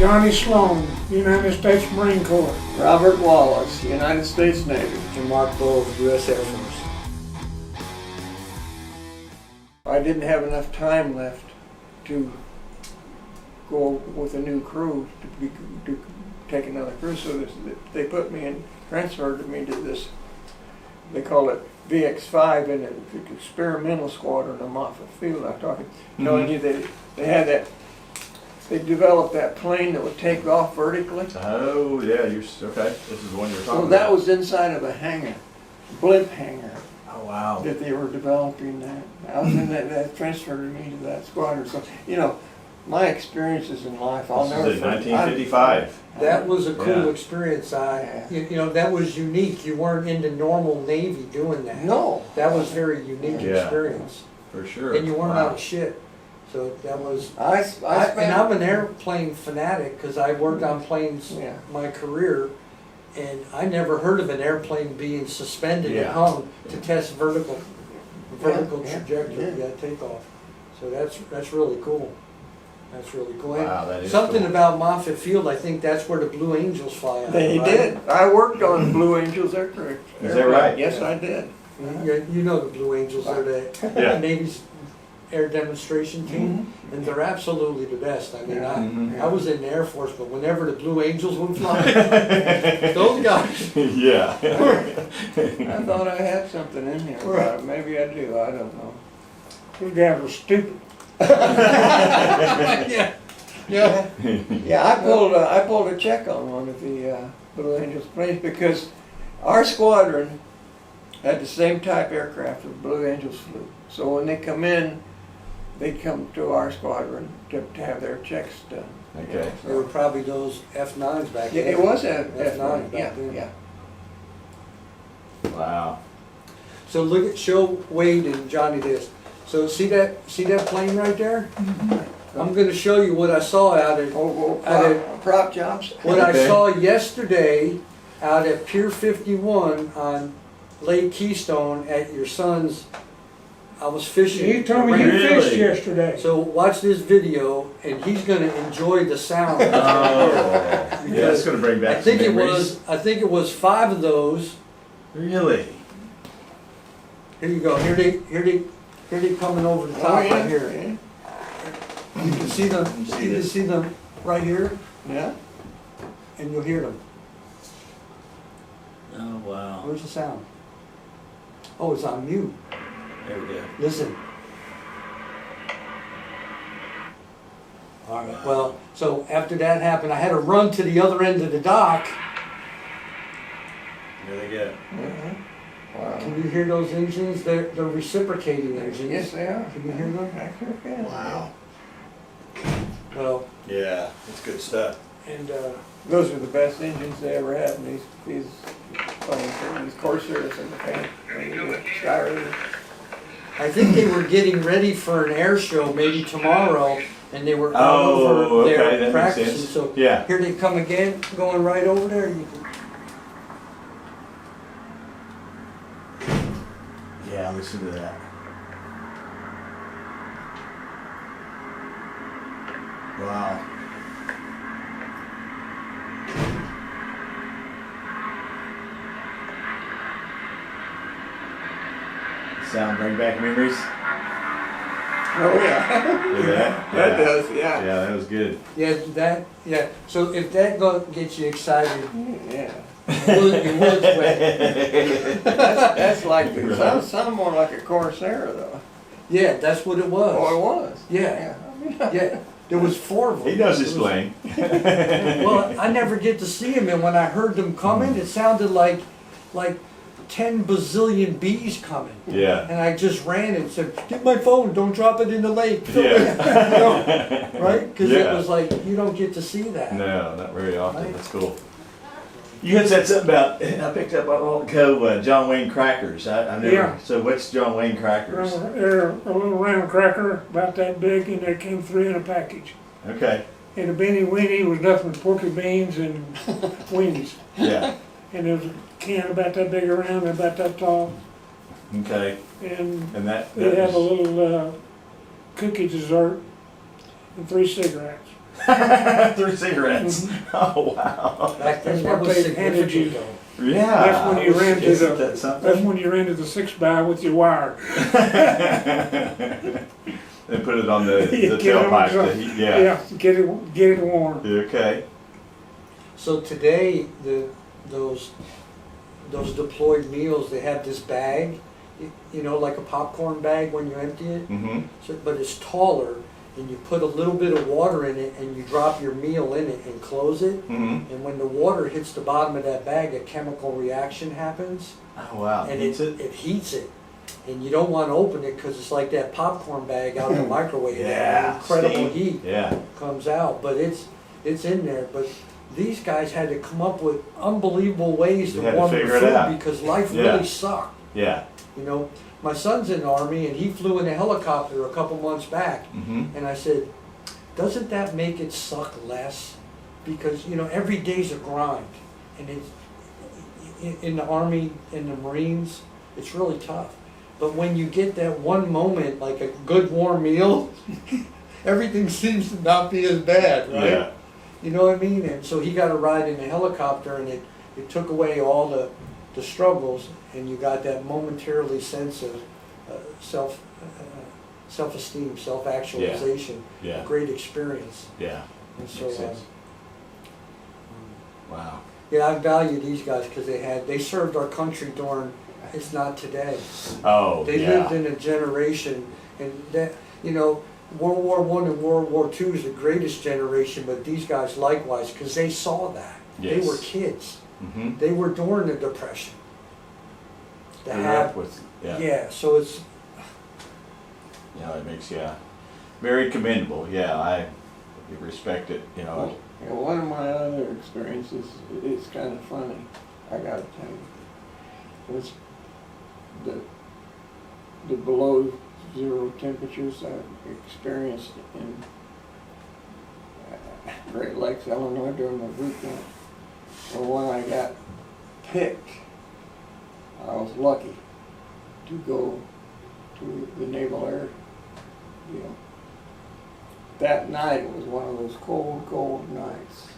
Johnny Sloan, United States Marine Corps. Robert Wallace, United States Navy. And Mark Bowles, U.S. Air Force. I didn't have enough time left to go with a new crew to take another crew, so they put me in, transferred me to this, they call it VX5 in the experimental squadron of Moffett Field. I'm telling you, they had that, they developed that plane that would take off vertically. Oh, yeah, okay. This is the one you're talking So about. that was inside of a hangar, blimp hangar, Oh, wow. that they were developing that. I was in that transferred me to that squadron. So, you know, my experiences in life, I'll This never is in forget. 1955. That was a cool Yeah. experience. You know, that was unique. You weren't in the normal Navy doing that. No. That was very unique Yeah. experience. For sure. And you weren't Wow. out of shit. So that was, I spent, and I'm an airplane fanatic because I worked on planes Yeah. my career, and I never heard of an airplane being suspended Yeah. and hung to test vertical Yeah. trajectory, Yeah. takeoff. So that's really cool. That's really cool. And Wow, that is something cool. about Moffett Field, I think that's where the Blue Angels fly out of, they right? did. I worked on Blue Angels aircraft. Is that right? Yes, I did. You know the Blue Angels are the Yeah. Navy's air demonstration team, and they're absolutely the best. I mean, Mhm. I was in the Air Force, but whenever the Blue Angels would fly, those guys. Yeah. I thought I had something in here. Right. But maybe I do. I don't know. Those guys were stupid. Yeah. Yeah. Yeah, I pulled a check on one of the Blue Angels planes because our squadron had the same type aircraft that Blue Angels flew. So when they come in, they come to our squadron to have their checks done. Okay. They were probably those F9s back Yeah, then. it was a F9 F9. back Yeah, then. yeah. Wow. So look at, show Wade and Johnny this. So see that plane right there? I'm going to show you what I saw out at Prop jobs. what I Okay. saw yesterday out at Pier 51 on Lake Keystone at your son's. I was fishing. He told me you Really? fished yesterday. So watch this video, and he's going to enjoy the sound. Oh. Yeah, that's going to bring back I think some it memories. was 5 of those. Really? Here you go. Here they coming over the top right here. Yeah. You can see them. You can see them right here, Yeah. and you'll hear them. Oh, wow. Where's the sound? Oh, it's on mute. There we go. Listen. All right. Well, so after that happened, I had to run to the other end of the dock. There they go. Wow. Can you hear those engines? They're reciprocating engines. Yes, they are. Can you hear them? I sure can. Wow. Well, Yeah, that's good stuff. and Those are the best engines they ever had in these planes, these Corsairs and the Skyrays. I think they were getting ready for an air show maybe tomorrow, and they were out Oh, over okay, there that makes practicing. sense. So Yeah. here they come again, going right over there. You can, Yeah, listen to that. Wow. Sound bring back memories? Oh, yeah. Look at that. That Yeah. does, yeah. Yeah, that was good. yeah. So if that gets you excited, Yeah. it would wet. That's like, Right. sound more like a Corsair though. Yeah, that's what it was. Oh, it was. Yeah. I mean, Yeah, there was 4 of them. He knows his It was- plane. Well, I never get to see them, and when I heard them coming, it sounded like 10 bazillion bees coming. Yeah. And I just ran and said, "Get my phone! Don't drop it in the lake." Yeah. Right? Because it Yeah. was like you don't get to see that. No, not very often. Right. That's cool. You had said something about, I picked up a while ago, John Wayne crackers. I've never, Yeah. So what's John Wayne crackers? They're a little round cracker about that big, and they came 3 in a package. Okay. And a beanie weenie was nothing but porky beans and weenies. Yeah. And there was a can about that big around and about that tall. Okay. And And that they have a was, little cookie dessert and 3 cigarettes. 3 cigarettes. Oh, wow. Back then, That's that what was they handed you. significant though. Yeah. That's when you ran to Isn't the, that something? that's when you ran to the 6x with your wire. They put it on the Get it on tailpipe. the- to heat- Yeah. Yeah, get it warm. Okay. So today, those deployed meals, they have this bag, you know, like a popcorn bag when you empty it. Mm-hmm. So, but it's taller, and you put a little bit of water in it, and you drop your meal in it and close it. Mm-hmm. And when the water hits the bottom of that bag, a chemical reaction happens, Oh, wow. and Heats it heats it. And you don't want to open it because it's like that popcorn bag out in the microwave. Yeah. That incredible steam. heat Yeah. comes out, but it's in there. But these guys had to come up with unbelievable ways They to had to warm their figure it food out. because life Yeah. really sucked. Yeah. You know, my son's in the Army and he flew in a helicopter a couple months back, Mm-hmm. and I said, doesn't that make it suck less? Because, you know, every day's a grind, and it's in the Army, in the Marines, it's really tough. But when you get that one moment, like a good warm meal, everything seems to not be as bad, right? Yeah. You know what I mean? And so he got a ride in a helicopter, and it took away all the struggles, and you got that momentarily sense of self-esteem, self-actualization. Yeah. Great experience. Yeah. And so, Makes sense. Wow. yeah, I value these guys because they served our country during, it's not today. Oh, They yeah. lived in a generation, and that, you know, World War I and World War II is the greatest generation, but these guys likewise, because they saw that. Yes. They were kids. Mm-hmm. They were during the Depression. To Grew have, up with, yeah. yeah, so it's, Yeah, it makes, very commendable. Yeah, I respect it, you know. Well, you know, one of my other experiences, it's kind of funny, I gotta tell you, was the below zero temperatures I experienced in Great Lakes, Illinois during the boot camp. Well, when I got picked, I was lucky to go to the Naval Air deal. That night was one of those cold, cold nights.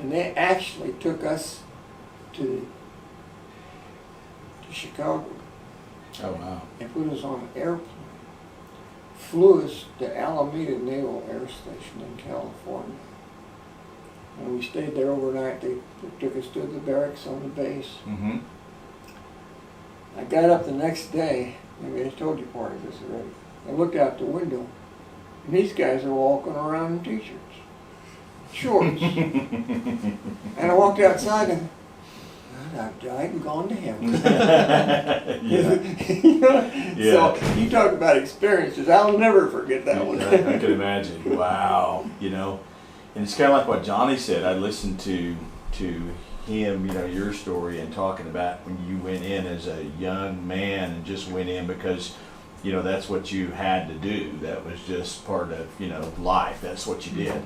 And they actually took us to Chicago Oh, wow. and put us on an airplane. Flew us to Alameda Naval Air Station in California. And we stayed there overnight. They took us to the barracks on the base. Mm-hmm. I got up the next day, maybe I told you part of this already. I looked out the window, and these guys are walking around in t-shirts, shorts. And I walked outside and I've died and gone to heaven. Yeah. You know? Yeah. So you talk about experiences, I'll never forget that one. I can imagine. Wow. You know, and it's kind of like what Johnny said. I listened to him, you know, your story and talking about when you went in as a young man and just went in because, you know, that's what you had to do. That was just part of, you know, life. That's what you did.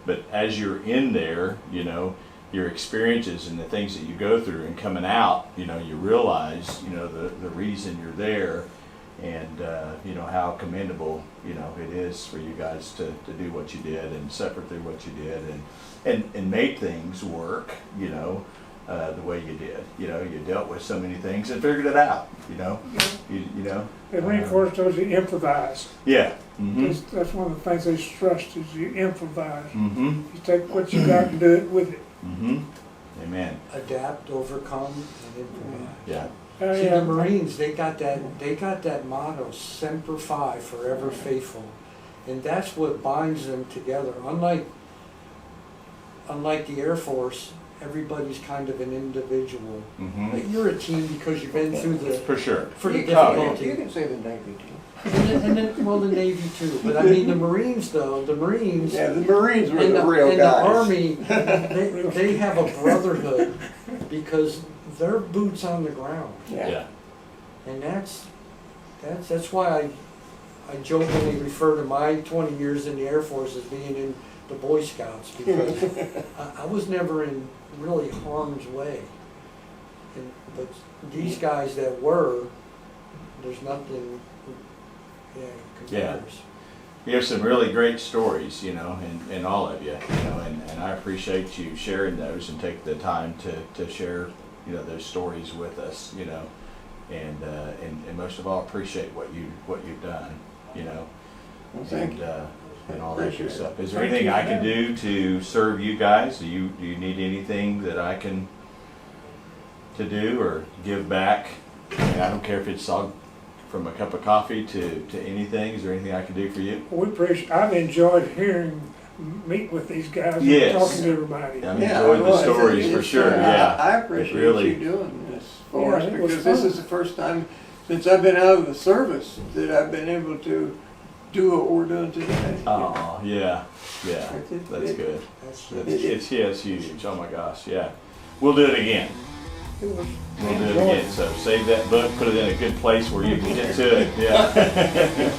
But as you're in there, you know, your experiences and the things that you go through and coming out, you know, you realize, you know, the reason you're there and, you know, how commendable, you know, it is for you guys to do what you did and suffer through what you did and make things work, you know, the way you did. You know, you dealt with so many things and figured it out, you know, you know. The Marine Corps tells you improvise. Yeah. Mm-hmm. That's one of the things they stressed is you improvise. Mm-hmm. You take what you got and do it with it. Mm-hmm. Amen. adapt, overcome, and improvise. Yeah. See, the Marines, they got that motto, Semper Fi, forever faithful. And that's what binds them together. Unlike the Air Force, everybody's kind of an individual. Mm-hmm. Like, you're a team because you've been through the For sure. the You difficulty. can say the Navy too. And then, well, the Navy too. But I mean, the Marines though, the Marines Yeah, the Marines were and the real and guys. the Army, they have a brotherhood because they're boots on the ground. Yeah. And that's why I jokingly refer to my 20 years in the Air Force as being in the Boy Scouts because I was never in really harm's way. But these guys that were, there's nothing, compares. you have some really great stories, you know, and all of you, you know, and I appreciate you sharing those and take the time to share, you know, those stories with us, you know, and most of all appreciate what you've done, you know, Well, thank you. and all that Appreciate good it. stuff. Is there Thank anything you I for can that. do to serve you guys? Do you need anything that I can to do or give back? I mean, I don't care if it's all from a cup of coffee to anything. Is there anything I can do for you? We appreciate, I've enjoyed meeting with these guys Yes. and talking to everybody. I've Yeah, enjoyed the well, stories it's- for sure. it's, Yeah. I appreciate really- you doing this for us Yeah, it was because this fun. is the first time since I've been out of the service that I've been able to do what we're doing today. Oh, yeah, yeah. It- That's it- good. That's It's huge. Oh my gosh, yeah. We'll do it again. It was We'll do it enjoyable. again. So save that book, put it in a good place where you can get to it. Yeah.